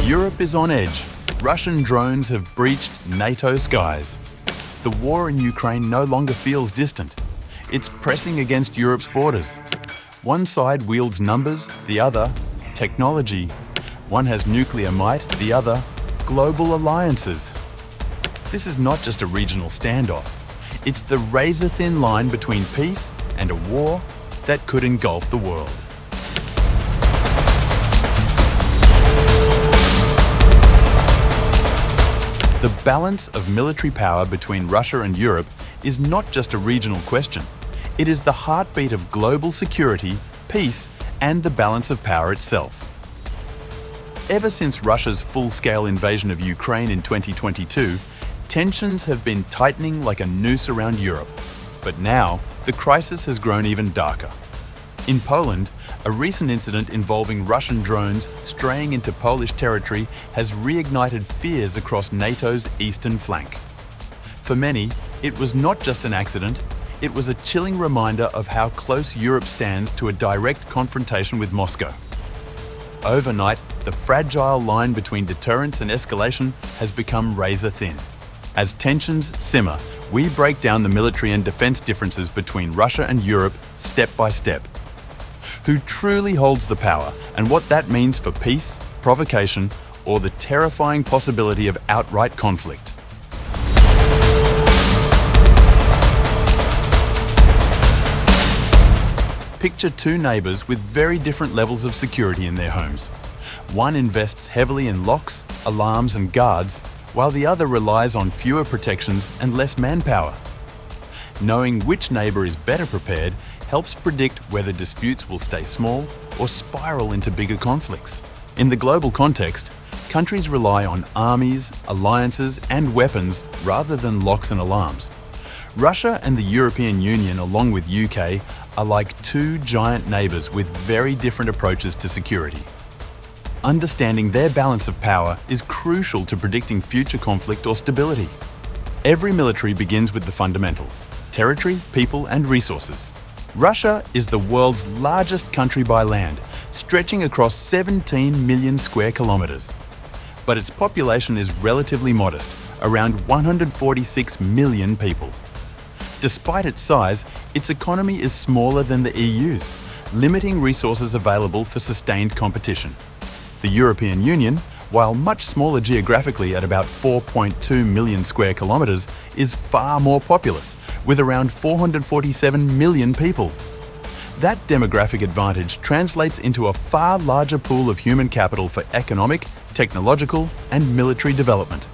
Europe is on edge. Russian drones have breached NATO skies. The war in Ukraine no longer feels distant. It's pressing against Europe's borders. One side wields numbers, the other, technology. One has nuclear might, the other, global alliances. This is not just a regional standoff. It's the razor-thin line between peace and a war that could engulf the world. The balance of military power between Russia and Europe is not just a regional question. It is the heartbeat of global security, peace, and the balance of power itself. Ever since Russia's full-scale invasion of Ukraine in 2022, tensions have been tightening like a noose around Europe. But now, the crisis has grown even darker. In Poland, a recent incident involving Russian drones straying into Polish territory has reignited fears across NATO's eastern flank. For many, it was not just an accident, it was a chilling reminder of how close Europe stands to a direct confrontation with Moscow. Overnight, the fragile line between deterrence and escalation has become razor-thin. As tensions simmer, we break down the military and defense differences between Russia and Europe step by step. Who truly holds the power and what that means for peace, provocation, or the terrifying possibility of outright conflict. Picture two neighbours with very different levels of security in their homes. One invests heavily in locks, alarms and guards, while the other relies on fewer protections and less manpower. Knowing which neighbour is better prepared helps predict whether disputes will stay small or spiral into bigger conflicts. In the global context, countries rely on armies, alliances and weapons rather than locks and alarms. Russia and the European Union, along with UK, are like two giant neighbours with very different approaches to security. Understanding their balance of power is crucial to predicting future conflict or stability. Every military begins with the fundamentals: territory, people and resources. Russia is the world's largest country by land, stretching across 17 million square kilometres. But its population is relatively modest, around 146 million people. Despite its size, its economy is smaller than the EU's, limiting resources available for sustained competition. The European Union, while much smaller geographically at about 4.2 million square kilometres, is far more populous, with around 447 million people. That demographic advantage translates into a far larger pool of human capital for economic, technological, and military development.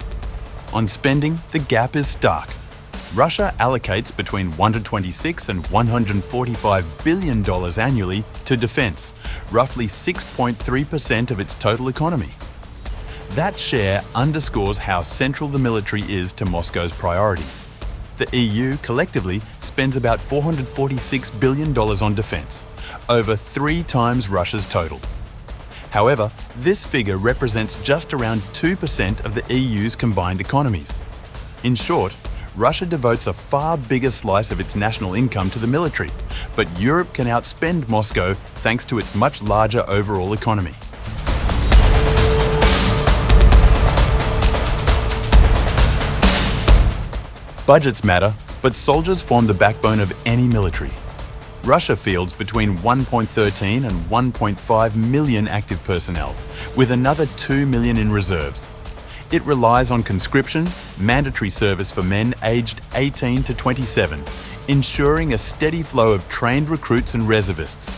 On spending, the gap is stark. Russia allocates between $126 and $145 billion annually to defence, roughly 6.3% of its total economy. That share underscores how central the military is to Moscow's priorities. The EU collectively spends about $446 billion on defence, over 3 times Russia's total. However, this figure represents just around 2% of the EU's combined economies. In short, Russia devotes a far bigger slice of its national income to the military, but Europe can outspend Moscow thanks to its much larger overall economy. Budgets matter, but soldiers form the backbone of any military. Russia fields between 1.13 and 1.5 million active personnel, with another 2 million in reserves. It relies on conscription, mandatory service for men aged 18 to 27, ensuring a steady flow of trained recruits and reservists.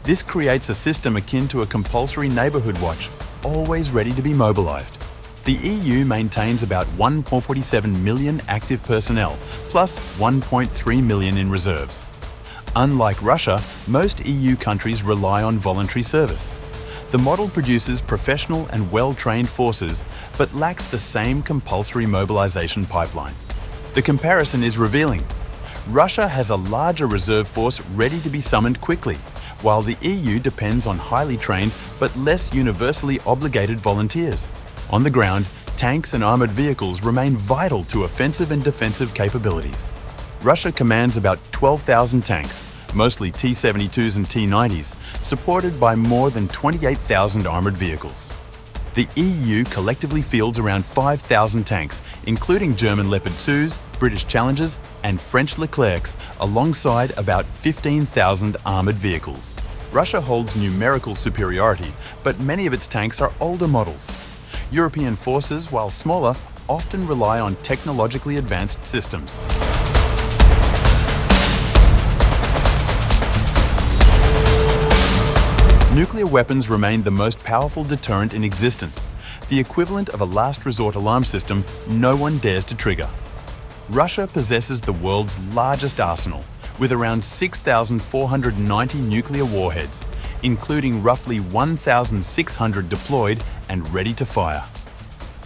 This creates a system akin to a compulsory neighbourhood watch, always ready to be mobilised. The EU maintains about 1.47 million active personnel, plus 1.3 million in reserves. Unlike Russia, most EU countries rely on voluntary service. The model produces professional and well-trained forces, but lacks the same compulsory mobilisation pipeline. The comparison is revealing. Russia has a larger reserve force ready to be summoned quickly, while the EU depends on highly trained but less universally obligated volunteers. On the ground, Tanks and armoured vehicles remain vital to offensive and defensive capabilities. Russia commands about 12,000 tanks, mostly T-72s and T-90s, supported by more than 28,000 armoured vehicles. The EU collectively fields around 5,000 tanks, including German Leopard 2s, British Challengers and French Leclercs, alongside about 15,000 armoured vehicles. Russia holds numerical superiority, but many of its tanks are older models. European forces, while smaller, often rely on technologically advanced systems. Nuclear weapons remain the most powerful deterrent in existence, the equivalent of a last resort alarm system no one dares to trigger. Russia possesses the world's largest arsenal, with around 6,490 nuclear warheads, including roughly 1,600 deployed and ready to fire.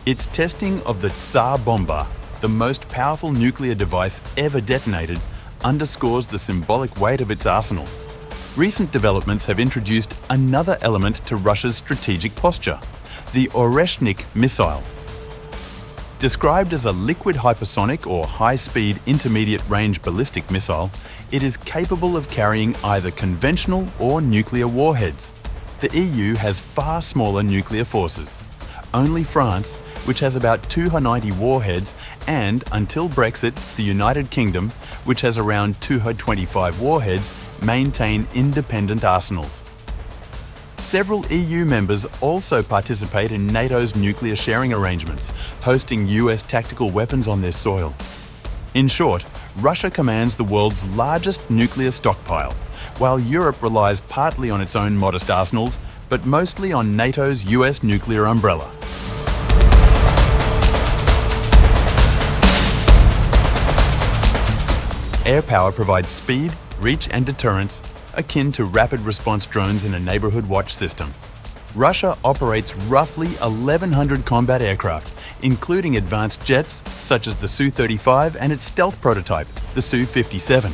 Its testing of the Tsar Bomba, the most powerful nuclear device ever detonated, underscores the symbolic weight of its arsenal. Recent developments have introduced another element to Russia's strategic posture, the Oreshnik missile. Described as a liquid hypersonic or high-speed intermediate-range ballistic missile, it is capable of carrying either conventional or nuclear warheads. The EU has far smaller nuclear forces. Only France, which has about 290 warheads, and, until Brexit, the United Kingdom, which has around 225 warheads, maintain independent arsenals. Several EU members also participate in NATO's nuclear sharing arrangements, hosting US tactical weapons on their soil. In short, Russia commands the world's largest nuclear stockpile, while Europe relies partly on its own modest arsenals, but mostly on NATO's US nuclear umbrella. Air power provides speed, reach and deterrence, akin to rapid response drones in a neighbourhood watch system. Russia operates roughly 1,100 combat aircraft, including advanced jets such as the Su-35 and its stealth prototype, the Su-57.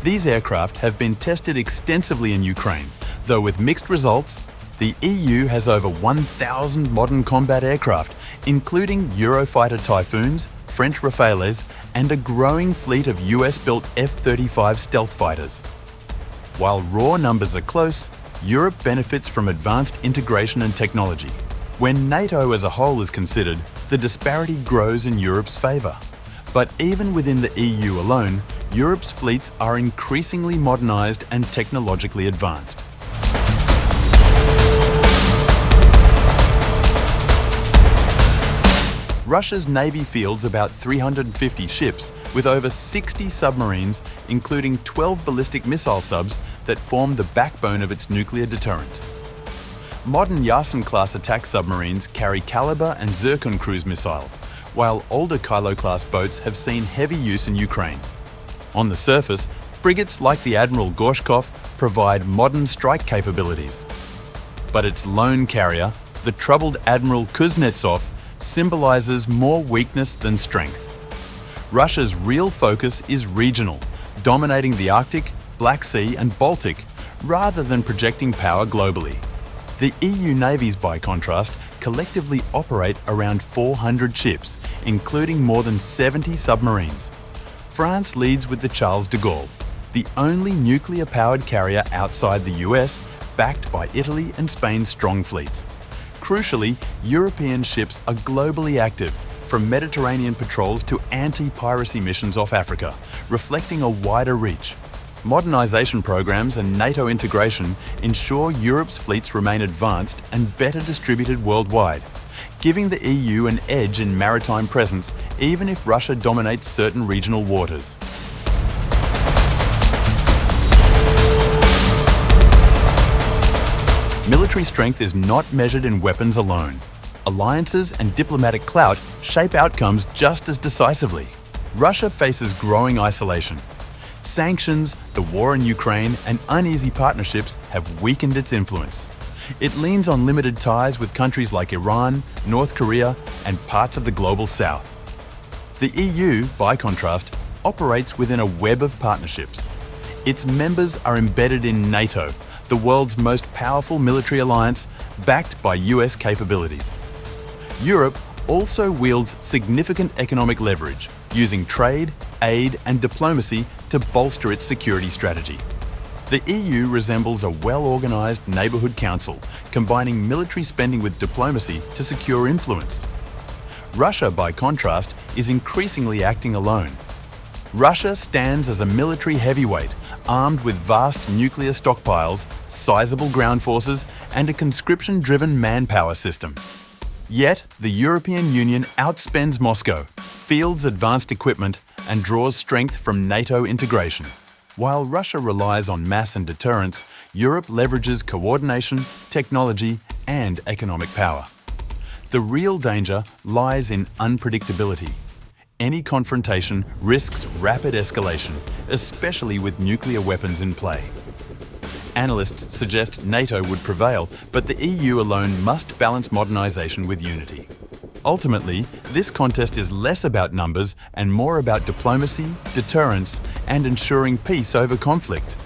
These aircraft have been tested extensively in Ukraine, though with mixed results. The EU has over 1,000 modern combat aircraft, including Eurofighter Typhoons, French Rafales, and a growing fleet of US-built F-35 stealth fighters. While raw numbers are close, Europe benefits from advanced integration and technology. When NATO as a whole is considered, the disparity grows in Europe's favour. But even within the EU alone, Europe's fleets are increasingly modernised and technologically advanced. Russia's navy fields about 350 ships, with over 60 submarines, including 12 ballistic missile subs that form the backbone of its nuclear deterrent. Modern Yasen-class attack submarines carry Kalibr and Zircon cruise missiles, while older Kilo-class boats have seen heavy use in Ukraine. On the surface, frigates like the Admiral Gorshkov provide modern strike capabilities. But its lone carrier, the troubled Admiral Kuznetsov, symbolizes more weakness than strength. Russia's real focus is regional, dominating the Arctic, Black Sea and Baltic, rather than projecting power globally. The EU navies, by contrast, collectively operate around 400 ships, including more than 70 submarines. France leads with the Charles de Gaulle, the only nuclear-powered carrier outside the US, backed by Italy and Spain's strong fleets. Crucially, European ships are globally active, from Mediterranean patrols to anti-piracy missions off Africa, reflecting a wider reach. Modernisation programs and NATO integration ensure Europe's fleets remain advanced and better distributed worldwide, giving the EU an edge in maritime presence even if Russia dominates certain regional waters. Military strength is not measured in weapons alone. Alliances and diplomatic clout shape outcomes just as decisively. Russia faces growing isolation. Sanctions, the war in Ukraine, and uneasy partnerships have weakened its influence. It leans on limited ties with countries like Iran, North Korea, and parts of the global south. The EU, by contrast, operates within a web of partnerships. Its members are embedded in NATO, the world's most powerful military alliance, backed by US capabilities. Europe, also wields significant economic leverage, using trade, aid and diplomacy to bolster its security strategy. The EU resembles a well-organised neighbourhood council, combining military spending with diplomacy to secure influence. Russia, by contrast, is increasingly acting alone. Russia stands as a military heavyweight, armed with vast nuclear stockpiles, sizable ground forces, and a conscription-driven manpower system. Yet, the European Union outspends Moscow, fields advanced equipment, and draws strength from NATO integration. While Russia relies on mass and deterrence, Europe leverages coordination, technology, and economic power. The real danger lies in unpredictability. Any confrontation risks rapid escalation, especially with nuclear weapons in play. Analysts suggest NATO would prevail, but the EU alone must balance modernisation with unity. Ultimately, this contest is less about numbers and more about diplomacy, deterrence, and ensuring peace over conflict.